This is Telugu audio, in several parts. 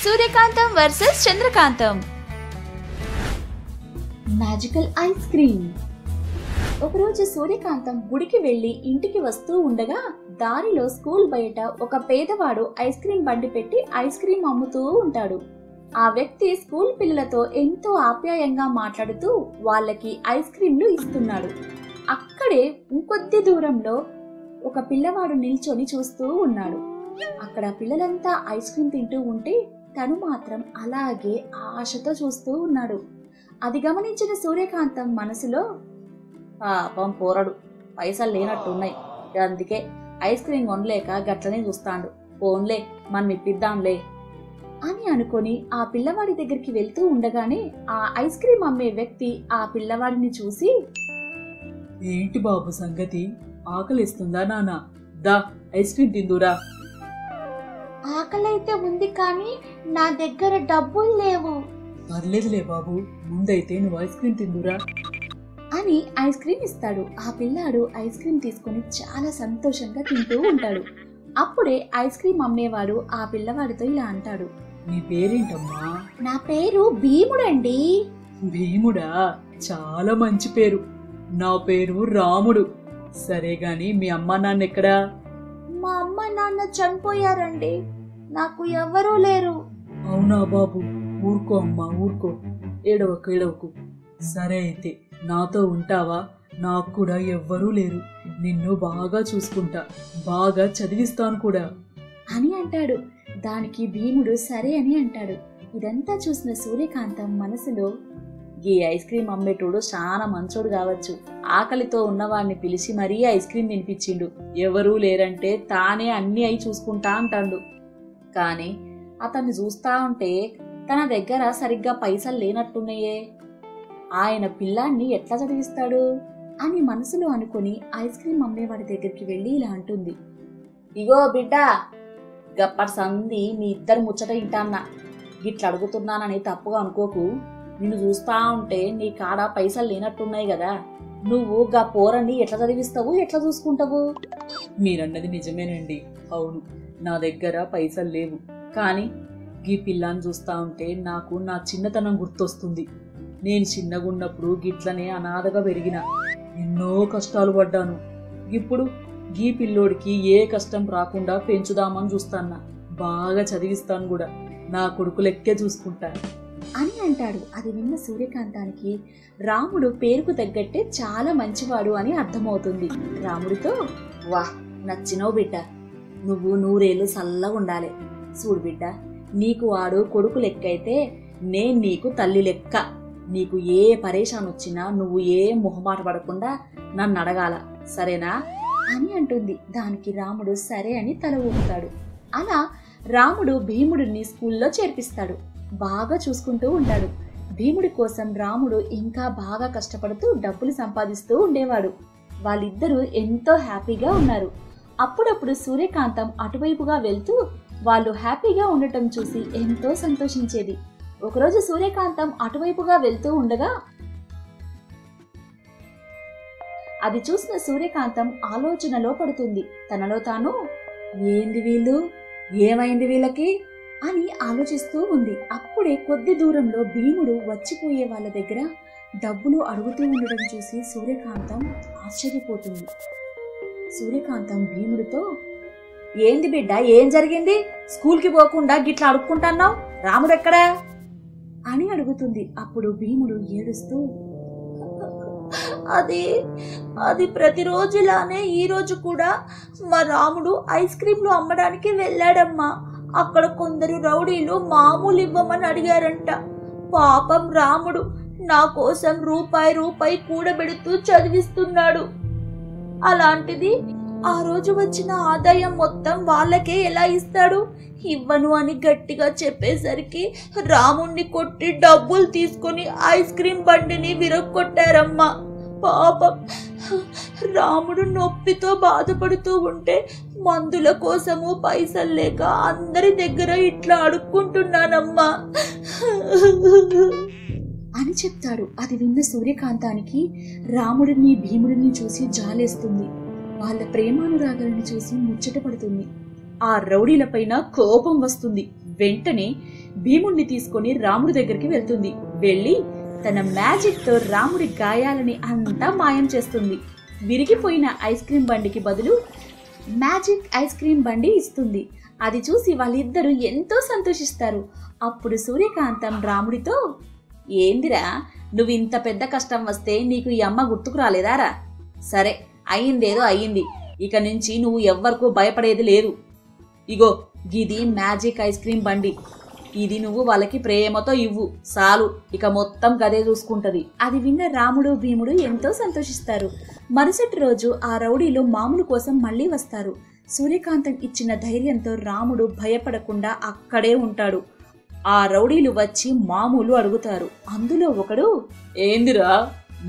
సూర్యకాంతం వర్సెస్ చంద్రకాంతం. Magical ice cream. ఒకరోజు సూర్యకాంతం గుడికి వెళ్లి ఇంటికి వస్తూ ఉండగా దారిలో స్కూల్ బయట ఒక పేదవాడు ఐస్ క్రీమ్ బండి పెట్టి ఐస్ క్రీమ్ అమ్ముతూ ఉంటాడు. ఆ వ్యక్తి స్కూల్ పిల్లలతో ఎంతో ఆప్యాయంగా మాట్లాడుతూ వాళ్ళకి ఐస్ క్రీంలు ఇస్తున్నాడు. అక్కడే ఇంకొద్ది దూరంలో ఒక పిల్లవాడు నిల్చొని చూస్తూ ఉన్నాడు. అక్కడ పిల్లలంతా ఐస్ క్రీమ్ తింటూ ఉంటే తను మాత్రం అలాగే ఆశతో చూస్తూ ఉన్నాడు. అది గమనించిన సూర్యకాంతం మనసులో, పాపం పోరడు, పైసలు లేనట్టున్నాయి, అందుకే ఐస్ క్రీమ్ కొనలేక గట్లనే చూస్తాడు, ఫోన్లే మనం ఇప్పిద్దాంలే అని అనుకొని ఆ పిల్లవాడి దగ్గరికి వెళ్తూ ఉండగానే ఆ ఐస్ క్రీమ్ అమ్మే వ్యక్తి ఆ పిల్లవాడిని చూసి, ఏంటి బాబు సంగతి, ఆకలిస్తుందా నానా, దా ఐస్ క్రీమ్ తిందురా. ఆకలైతే ఉంది కానీ నా దగ్గర డబ్బులు లేవు. పర్లేదులే బాబు, ముందైతే నువ్వు ఐస్ క్రీమ్ తిందురా అని ఐస్ క్రీమ్ ఇస్తాడు. ఆ పిల్లాడు ఐస్ క్రీమ్ తీసుకుని చాలా సంతోషంగా తింటూ ఉంటాడు. అప్పుడే ఐస్ క్రీమ్ అమ్మేవాడు ఆ పిల్లవాడితో ఇలా అంటాడు, నీ పేరేంటమ్మా? నా పేరు భీముడండి. భీముడా, చాలా మంచి పేరు. నా పేరు రాముడు. సరే గాని మీ అమ్మా నాన్న ఎక్కడా? మా అమ్మ నాన్న చనిపోయారండి, నాకు ఎవరూ లేరు. అవునా బాబు, ఊరుకో అమ్మా ఊరుకో, ఏడవకు. సరే అయితే నాతో ఉంటావా? నాకు కూడా ఎవ్వరూ లేరు, నిన్ను బాగా చూసుకుంటా, బాగా చదివిస్తాను కూడా అని అంటాడు. దానికి భీముడు సరే అని అంటాడు. ఇదంతా చూసిన సూర్యకాంతం మనసులో, ఈ ఐస్ క్రీమ్ అమ్మేటోడు చాలా మంచోడు కావచ్చు, ఆకలితో ఉన్నవాడిని పిలిచి మరీ ఐస్ క్రీమ్ తినిపించిండు, ఎవరూ లేరంటే తానే అన్ని అయి చూసుకుంటా అంటాడు. కానీ అతన్ని చూస్తా ఉంటే తన దగ్గర సరిగ్గా పైసలు లేనట్టున్నాయే, ఆయన పిల్లాన్ని ఎట్లా చదివిస్తాడు అని మనసులో అనుకుని ఐస్ క్రీమ్ అమ్మేవాడి దగ్గరికి వెళ్ళి ఇలా అంటుంది, ఇగో బిడ్డ, గప్పటి సంది మీ ఇద్దరు ముచ్చట ఇంటాన్నా, గిట్ల అడుగుతున్నానని తప్పుగా అనుకోకు, నిన్ను చూస్తా ఉంటే నీ కాడ పైసలు లేనట్టున్నాయి కదా, నువ్వు గా పోరని ఎట్లా చదివిస్తావు, ఎట్లా చూసుకుంటావు? మీరన్నది నిజమేనండి, అవును నా దగ్గర పైసలు లేవు, కానీ గీ పిల్లాన్ని చూస్తా ఉంటే నాకు నా చిన్నతనం గుర్తొస్తుంది. నేను చిన్నగున్నప్పుడు గిట్లనే అనాథగా పెరిగిన, ఎన్నో కష్టాలు పడ్డాను. ఇప్పుడు గీ పిల్లోడికి ఏ కష్టం రాకుండా పెంచుదామని చూస్తాన్నా, బాగా చదివిస్తాను కూడా, నా కొడుకు లెక్కే చూసుకుంటా అని అంటాడు. అది విన్న సూర్యకాంతానికి రాముడు పేరుకు తగ్గట్టే చాలా మంచివాడు అని అర్థమవుతుంది. రాముడితో, వాహ్, నచ్చినవు బిడ్డ, నువ్వు 100 ఏళ్ళు చల్లగా ఉండాలి. చూడు బిడ్డ, నీకు వాడు కొడుకు లెక్క అయితే నేను నీకు తల్లి లెక్క, నీకు ఏ పరేషాన్ వచ్చినా నువ్వు ఏ మొహమాట పడకుండా నన్ను అడగాల, సరేనా అని అంటుంది. దానికి రాముడు సరే అని తల ఊపుతాడు. అలా రాముడు భీముడిని స్కూల్లో చేర్పిస్తాడు. బాగా చూసుకుంటూ ఉంటాడు. భీముడి కోసం రాముడు ఇంకా బాగా కష్టపడుతూ డబ్బులు సంపాదిస్తూ ఉండేవాడు. వాళ్ళిద్దరూ ఎంతో హ్యాపీగా ఉన్నారు. అప్పుడప్పుడు సూర్యకాంతం అటువైపుగా వెళ్తూ వాళ్ళు హ్యాపీగా ఉండటం చూసి ఎంతో సంతోషించేది. ఒకరోజు సూర్యకాంతం అటువైపుగా వెళ్తూ ఉండగా అది చూసిన సూర్యకాంతం ఆలోచనలో పడుతుంది. తనలో తాను, ఏంది వీళ్ళు, ఏమైంది వీళ్ళకి అని ఆలోచిస్తూ ఉంది. అప్పుడే కొద్ది దూరంలో భీముడు వచ్చిపోయే వాళ్ళ దగ్గర డబ్బులు అడుగుతూ ఉండడం చూసి సూర్యకాంతం ఆశ్చర్యపోతుంది. సూర్యకాంతం భీముడితో, ఏంది బిడ్డ, ఏం జరిగింది, స్కూల్కి పోకుండా గిట్లా అడుక్కుంటున్నావు, రాముడు ఎక్కడా అని అడుగుతుంది. అప్పుడు భీముడు ఏడుస్తూ, అది ప్రతిరోజులానే ఈ రోజు కూడా మా రాముడు ఐస్ క్రీంలు అమ్మడానికి వెళ్ళాడమ్మా. అక్కడ కొందరు రౌడీలు మామూలు ఇవ్వమని అడిగారంట. పాపం రాముడు నా కోసం రూపాయి కూడబెడుతూ చదివిస్తున్నాడు. అలాంటిది ఆ రోజు వచ్చిన ఆదాయం మొత్తం వాళ్ళకే ఎలా ఇస్తాడు? ఇవ్వను అని గట్టిగా చెప్పేసరికి రాముణ్ణి కొట్టి డబ్బులు తీసుకొని ఐస్ క్రీం బండిని విరగొట్టారమ్మా. పాపం రాముడు నొప్పితో బాధపడుతూ ఉంటే మందుల కోసము పైసలు లేక అందరి దగ్గర ఇట్లా అడుక్కుంటున్నానమ్మా అని చెప్తాడు. అది విన్న సూర్యకాంతానికి రాముడిని భీముడిని చూసి జాలేస్తుంది. వాళ్ళ ప్రేమానురాగాలను చూసి ముచ్చటపడుతుంది. ఆ రౌడీలపైన కోపం వస్తుంది. వెంటనే భీముణ్ణి తీసుకొని రాముడి దగ్గరికి వెళ్తుంది. వెళ్లి తన మ్యాజిక్ తో రాముడి గాయాలని అంతా మాయం చేస్తుంది. విరిగిపోయిన ఐస్ క్రీం బండికి బదులు మ్యాజిక్ ఐస్ క్రీం బండి ఇస్తుంది. అది చూసి వాళ్ళిద్దరూ ఎంతో సంతోషిస్తారు. అప్పుడు సూర్యకాంతం రాముడితో, ఏందిరా నువ్వు ఇంత పెద్ద కష్టం వస్తే నీకు ఈ అమ్మ గుర్తుకు రాలేదారా? సరే అయ్యిందేదో అయ్యింది, ఇక నుంచి నువ్వు ఎవ్వరికూ భయపడేది లేదు. ఇగో గిది మ్యాజిక్ ఐస్ క్రీం బండి, ఇది నువ్వు వాళ్ళకి ప్రేమతో ఇవ్వు చాలు, ఇక మొత్తం గదే చూసుకుంటది. అది విన్న రాముడు భీముడు ఎంతో సంతోషిస్తారు. మరుసటి రోజు ఆ రౌడీలు మామూలు కోసం మళ్లీ వస్తారు. సూర్యకాంతం ఇచ్చిన ధైర్యంతో రాముడు భయపడకుండా అక్కడే ఉంటాడు. ఆ రౌడీలు వచ్చి మామూలు అడుగుతారు. అందులో ఒకడు, ఏందిరా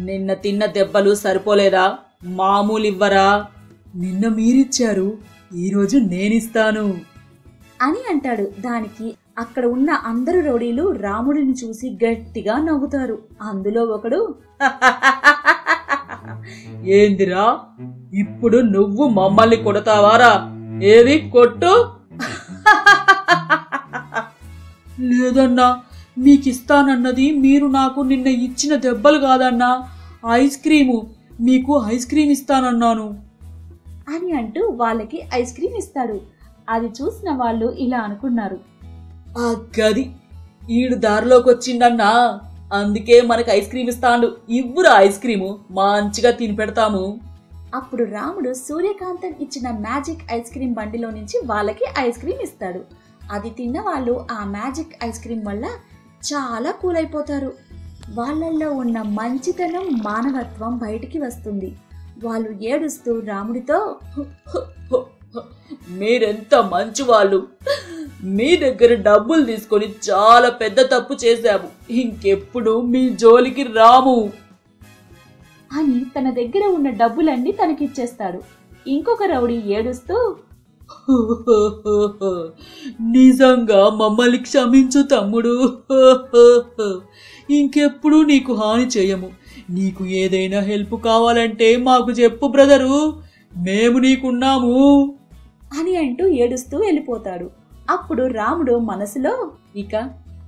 నిన్న తిన్న దెబ్బలు సరిపోలేదా? మామూలు ఇవ్వరా? నిన్న మీరిచ్చారు, ఈరోజు నేనిస్తాను అని అంటాడు. దానికి అక్కడ ఉన్న అందరు రౌడీలు రాముడిని చూసి గట్టిగా నవ్వుతారు. అందులో ఒకడు, ఏందిరా ఇప్పుడు నువ్వు మమ్మల్ని కొడతావారా? ఏది కొట్టు. లేదన్నా, మీకిస్తానన్నది మీరు నాకు నిన్న ఇచ్చిన దెబ్బలు కాదన్నా, ఐస్ క్రీము. మీకు ఐస్ క్రీమ్ ఇస్తానన్నాను అని అంటూ వాళ్ళకి ఐస్ క్రీమ్ ఇస్తాడు. అది చూసిన వాళ్ళు ఇలా అనుకున్నారు, ఆ గది ఈడు దారిలోకి వచ్చిండన్నా, అందుకే మనకు ఐస్ క్రీమ్ ఇస్తాడు. ఇవ్వురా ఐస్ క్రీము, మంచిగా తిని పెడతాము. అప్పుడు రాముడు సూర్యకాంతం ఇచ్చిన మ్యాజిక్ ఐస్ క్రీం బండిలో నుంచి వాళ్ళకి ఐస్ క్రీం ఇస్తాడు. అది తిన్న వాళ్ళు ఆ మ్యాజిక్ ఐస్ క్రీం వల్ల చాలా కూల్ అయిపోతారు. వాళ్ళల్లో ఉన్న మంచితనం, మానవత్వం బయటికి వస్తుంది. వాళ్ళు ఏడుస్తూ రాముడితో, మీరెంత మంచి వాళ్ళు, మీ దగ్గర డబ్బులు తీసుకొని చాలా పెద్ద తప్పు చేశాము, ఇంకెప్పుడు మీ జోలికి రాము అని తన దగ్గర ఉన్న డబ్బులన్నీ తనకిచ్చేస్తాడు. ఇంకొక రౌడీ ఏడుస్తూ, నిజంగా మమ్మల్ని క్షమించు తమ్ముడు, ఇంకెప్పుడు నీకు హాని చేయము. నీకు ఏదైనా హెల్ప్ కావాలంటే మాకు చెప్పు బ్రదరు, మేము నీకున్నాము అని అంటూ ఏడుస్తూ వెళ్ళిపోతాడు. అప్పుడు రాముడు మనసులో, ఇక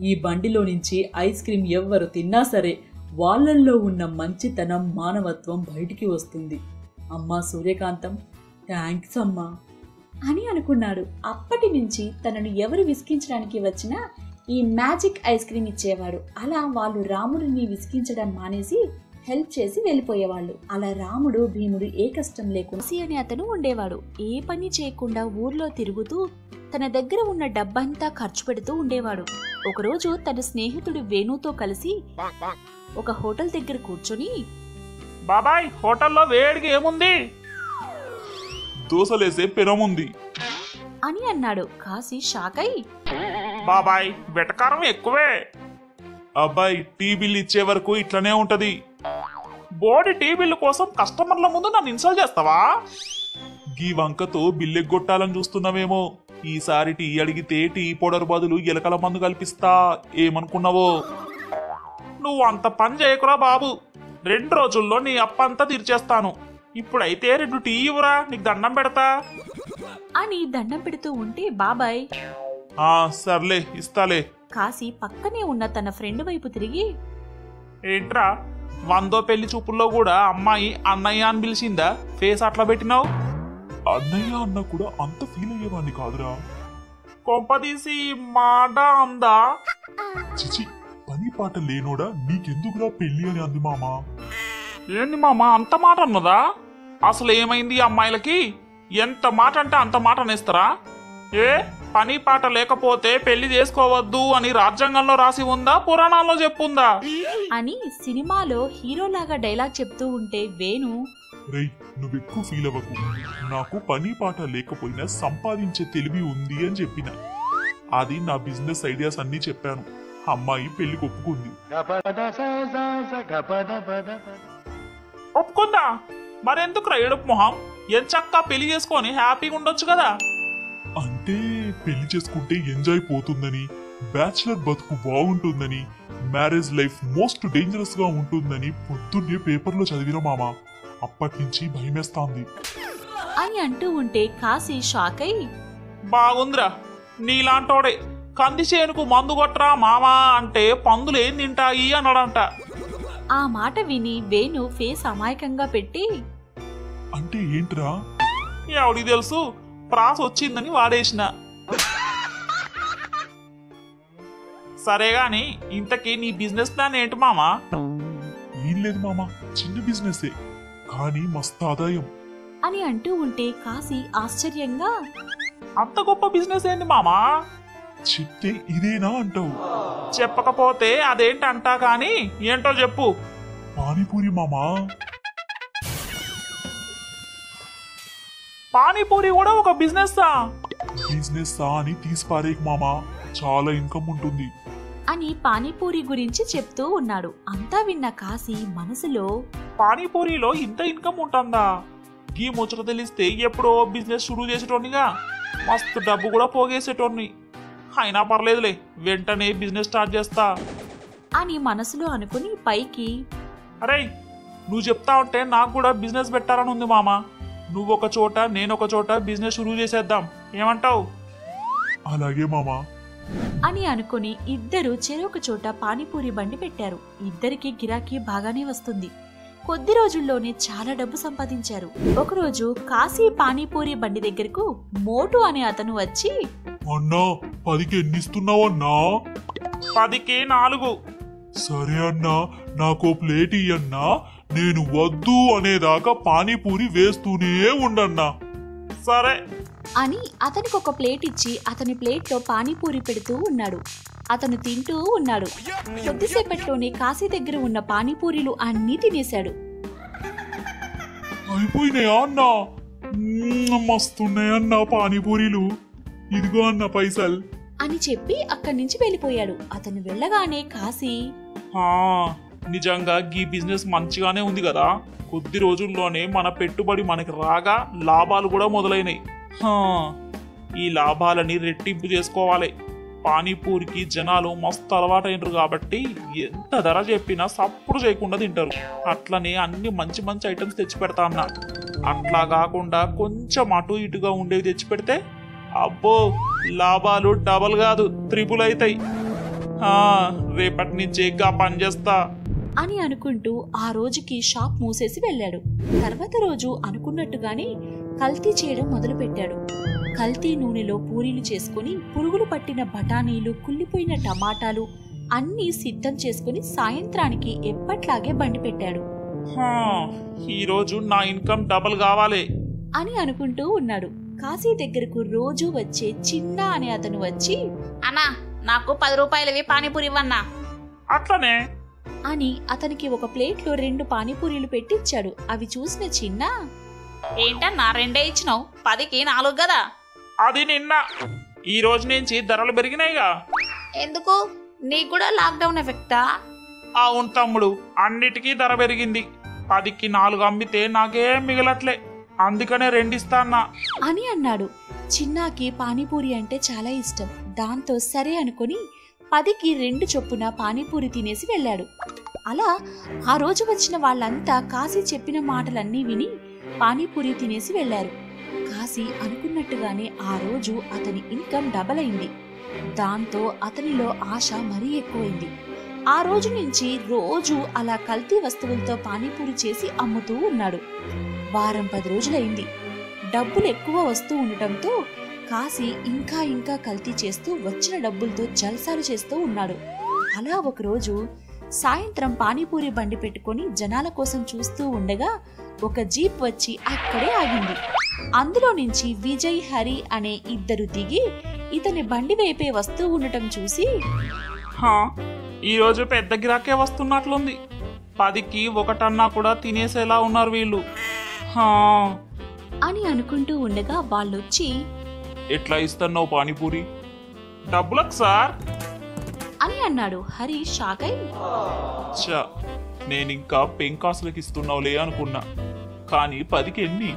ఈ బండిలో నుంచి ఐస్ క్రీం ఎవ్వరు తిన్నా సరే వాళ్ళల్లో ఉన్న మంచితనం, మానవత్వం బయటికి వస్తుంది. అమ్మా సూర్యకాంతం, థ్యాంక్స్ అమ్మా అని అనుకున్నాడు. అప్పటి నుంచి తనను ఎవరు విసిగించడానికి వచ్చినా ఈ మ్యాజిక్ ఐస్ క్రీమ్ ఇచ్చేవాడు. అలా వాళ్ళు రాముడిని విసిగించడం మానేసి హెల్ప్ చేసి వెళ్ళిపోయేవాళ్ళు. అలా రాముడు భీముడు ఏ కష్టం లేకుండా అని అతను ఉండేవాడు. ఏ పని చేయకుండా ఊర్లో తిరుగుతూ తన దగ్గర ఉన్న డబ్బంతా ఖర్చు పెడుతూ ఉండేవాడు. ఒకరోజు తన స్నేహితుడు వేణుతో కలిసి ఒక హోటల్ దగ్గర కూర్చొని, బాబాయ్ హోటల్లో వేడిగా ఏముంది? దోసలేసే పెనముంది అని అన్నాడు. కాసి షాక్ అయి, బాబాయ్ వెటకారం ఎక్కువే. అబ్బాయి టీ బిల్ ఇచ్చే వరకు ఇట్లనే ఉంటది. బోడి టీ బిల్లు కోసం కస్టమర్ల ముందు నన్ను ఇన్సల్ట్ చేస్తావా? గీ వంకతో బిల్లెగ్గొట్టాలని చూస్తున్నావేమో. ఈసారి టీ అడిగితే టీ పౌడర్ బదులు ఎలకల మందు కల్పిస్తా, ఏమనుకున్నావో? నువ్వు అంత పని చేయకురా బాబు, 2 రోజుల్లో నీ అప్పంతా తీర్చేస్తాను. ఇప్పుడైతే 2 టీ ఇవ్వరా, నీకు దండం పెడతా అని దండం పెడుతూ ఉంటే బాబాయ్, సర్లే ఇస్తాలే. కాసి పక్కనే ఉన్న తన ఫ్రెండ్ వైపు తిరిగి, ఏంట్రా 100 పెళ్లి చూపుల్లో కూడా అమ్మాయి అన్నయ్య అని పిలిచిందా? ఫేస్ అట్లా పెట్టినావు. అన్నయ్య అన్న కూడా అంత ఫీల్ అయ్యేవాడిని కాదురా. కొంపదీసి మాట అందా? చిచి, పని పాట లేనోడా, నీకెందుకురా పెళ్లి అని అంది మామా. ఏంది మామా అంత మాట అన్నదా? అసలు ఏమైంది అమ్మాయిలకి? ఎంత మాట అంటే అంత మాట అనేస్తారా? ఏ పని పాట లేకపోతే పెళ్లి చేసుకోవద్దు అని రాజ్యాంగంలో రాసి ఉందా, పురాణాల్లో చెప్పుందా? అని సినిమాలో హీరోలాగా డైలాగ్ చెప్తూ ఉంటే వేణు, రేయ్ నువ్వెక్కువ ఫీల్ అవ్వకు, నాకు పని పాట లేకపోయినా సంపాదించే తెలివి ఉంది అని చెప్పిన. అది నా బిజినెస్ ఐడియాస్ అన్ని చెప్పాను. అమ్మాయి పెళ్లికి ఒప్పుకుంది. ఒప్పుకుందా? మరెందుకురా ఏడుపు మొహం? ఎంచక్కా పెళ్లి చేసుకొని హ్యాపీగా ఉండొచ్చు కదా. అంటే పెళ్లి చేసుకుంటే ఎంజాయ్ పోతుందని, బ్యాచిలర్ బతుకు బాగుంటుందని, మ్యారేజ్ లైఫ్ మోస్ట్ డేంజరస్ గా ఉంటుందని పొద్దున్నే పేపర్లో చదివిన మామ. అప్పటి నుంచి భయమేస్తాంది అని అంటూ ఉంటే కాసి షాక్ అయి, బాగుందిరా, నీలాంటోడే కంది చేనుకు మందు కొట్రా మామా అంటే పందులు ఏం తింటాయి అన్నాడంట. ఆ మాట విని వేణు ఫేస్ అమాయకంగా పెట్టి, అంటే ఏంట్రా? ఎవడికి తెలుసు, ప్రాస వచ్చిందని వాడేసిన. సరే గాని ఇంతకీ నీ బిజినెస్ ప్లాన్ ఏంటి మామా? ఏం లేదు మామా, చిన్న బిజినెసే కానీ మస్తు ఆదాయం. అని అంటూ ఉంటే కాశీ ఆశ్చర్యంగా, అంత గొప్ప బిజినెస్ ఏంటి మామా? చెప్తే ఇదేనా అంటావు. చెప్పకపోతే అదేంటంటా కానీ ఏంటో చెప్పు. పానీపూరి మామా. పానీపూరి కూడా ఒక బిజినెస్సా? బిజినెస్ అని తీసి పారేకు మామా, చాలా ఇన్కమ్ ఉంటుంది. అని పానీపూరి గురించి చెప్తూ ఉన్నాడు. అంతా విన్న కాశీ మనసులో, పానీపూరిలో ఇంత ఇన్కమ్ ఉంటుందా? గీ ముచ్చట తెలిస్తే ఎప్పుడో బిజినెస్ షురూ చేసేటోనిగా, మస్తు డబ్బు కూడా పోగేసేటోని. అయినా పర్లేదులే, వెంటనే బిజినెస్ స్టార్ట్ చేస్తా అని మనసులో అనుకుని పైకి, అరే నువ్వు చెప్తా ఉంటే నాకు కూడా బిజినెస్ పెట్టాలని ఉంది మామా. నువ్వొక చోట నేనొక చోట బిజినెస్ షురూ చేసేద్దాం, ఏమంటావు? అలాగే మామా. అని అనుకుని ఇద్దరు చెరొక చోట పానీపూరి బండి పెట్టారు. ఇద్దరికి గిరాకీ బాగానే వస్తుంది. కొద్ది రోజుల్లోనే చాలా డబ్బు సంపాదించారు. ఒకరోజు కాశీ పానీపూరి బండి దగ్గరకు మోటు అనే అతను వచ్చి, అన్నా 10కి ఎన్ని ఇస్తున్నావు అన్నా? 10కి 4. సరే అన్నా, నాకో ప్లేట్ ఇయ్యన్నా, నేను వద్దు అనేదాకా పానీపూరి వేస్తూనే ఉండన్నా. సరే అని అతనికి ఒక ప్లేట్ ఇచ్చి అతని ప్లేట్లో పానీపూరి పెడుతూ ఉన్నాడు. అతను తింటూ ఉన్నాడు. కొద్దిసేపట్లోనే కాశీ దగ్గర ఉన్న పానీపూరీలు అన్నీ తినేశాడు. అయిపోయినాయా అన్నా? మస్తున్నాయన్నా పానీపూరీలు, ఇదిగో అన్న పైసల్ అని చెప్పి అక్కడి నుంచి వెళ్ళిపోయాడు. అతను వెళ్ళగానే కాశీ, నిజంగా గీ బిజినెస్ మంచిగానే ఉంది కదా. కొద్ది రోజుల్లోనే మన పెట్టుబడి మనకి రాగా లాభాలు కూడా మొదలైనాయి. ఈ లాభాలని రెట్టింపు చేసుకోవాలి. పానీపూరికి జనాలు మస్తు అలవాటైనరు కాబట్టి ఎంత ధర చెప్పినా సప్పుడు చేయకుండా తింటారు. అట్లనే అన్ని మంచి మంచి ఐటమ్స్ తెచ్చి పెడతా అన్నా. అట్లా కాకుండా కొంచెం అటు ఇటుగా ఉండేవి తెచ్చి పెడితే అబ్బో లాభాలు డబల్ కాదు త్రిపుల్ అవుతాయి. రేపటి నుంచి గా పని చేస్తా అని అనుకుంటూ ఆ రోజుకి షాప్ మూసేసి వెళ్ళాడు. తర్వాత రోజు అనుకున్నట్టుగానే కల్తీ చేయడం మొదలుపెట్టాడు. కల్తీ నూనెలో పూరీలు చేసుకుని పురుగులు పట్టిన బఠానీలు, కుళ్ళిపోయిన టమాటాలు అన్నీ సిద్ధం చేసుకుని సాయంత్రానికి ఎప్పట్లాగే బండి పెట్టాడు. ఈ రోజు నా ఇన్కమ్ డబల్ కావాలి అని అనుకుంటూ ఉన్నాడు. కాశీ దగ్గరకు రోజు వచ్చే చిన్న అనే అతను వచ్చి, అన్నా నాకు 10 రూపాయలవి పానీపూరి ఇవ్వన్నా. అట్లనే అని అతనికి ఒక ప్లేట్లో 2 పానీపూరీలు పెట్టిచ్చాడు. అవి చూసిన చిన్న, ఏంటన్నా 2 ఇచ్చినావు, 10కి 4 కదా. అది నిన్న, ఈ రోజు నుంచి ధరలు పెరిగినాయిగా. ఎందుకు? నీకు కూడా లాక్డౌన్ ఎఫెక్టా? అవును తమ్ముడు, అన్నిటికీ ధర పెరిగింది. 10కి 4 అమ్మితే నాకేం మిగలట్లే, అందుకనే 2 ఇస్తాన్నా అని అన్నాడు. చిన్నాకి పానీపూరి అంటే చాలా ఇష్టం. దాంతో సరే అనుకుని 10కి 2 చొప్పున పానీపూరి తినేసి వెళ్ళాడు. అలా ఆ రోజు వచ్చిన వాళ్ళంతా కాశీ చెప్పిన మాటలన్నీ విని పానీపూరి తినేసి వెళ్లారు. కాశీ అనుకున్నట్టుగానే ఆ రోజు అతని ఇన్కమ్ డబల్ అయింది. దాంతో అతనిలో ఆశ మరీ ఎక్కువైంది. ఆ రోజు నుంచి రోజు అలా కల్తీ వస్తువులతో పానీపూరి చేసి అమ్ముతూ ఉన్నాడు. వారం 10 రోజులైంది. డబ్బులు ఎక్కువ వస్తూ ఉండటంతో కాశీ ఇంకా ఇంకా కల్తీ చేస్తూ వచ్చిన డబ్బులతో జల్సాలు చేస్తూ ఉన్నాడు. అలా ఒకరోజు సాయంత్రం పానీపూరి బండి పెట్టుకుని జనాల కోసం చూస్తూ ఉండగా ఒక జీప్ వచ్చి అక్కడే ఆగింది. అందులో నుంచి విజయ్, హరి అనే ఇద్దరు దిగి ఇతని బండి వైపే వస్తూ ఉండటం చూసి, ఈ రోజు పెద్ద గిరాకే వస్తున్నట్లుంది. 10కి 1 అన్నా కూడా తినేసేలా ఉన్నారు వీళ్ళు అని అనుకుంటూ ఉండగా వాళ్ళొచ్చి, ఎట్లా ఇస్తున్నావు పానీపూరి? డబ్బులకు సార్ అని అన్నాడు. హరి షాక్ అయి, నేనింకా పెంకాసులకి ఇస్తున్నావులే అనుకున్నా, కానీ 10కి ఎన్ని?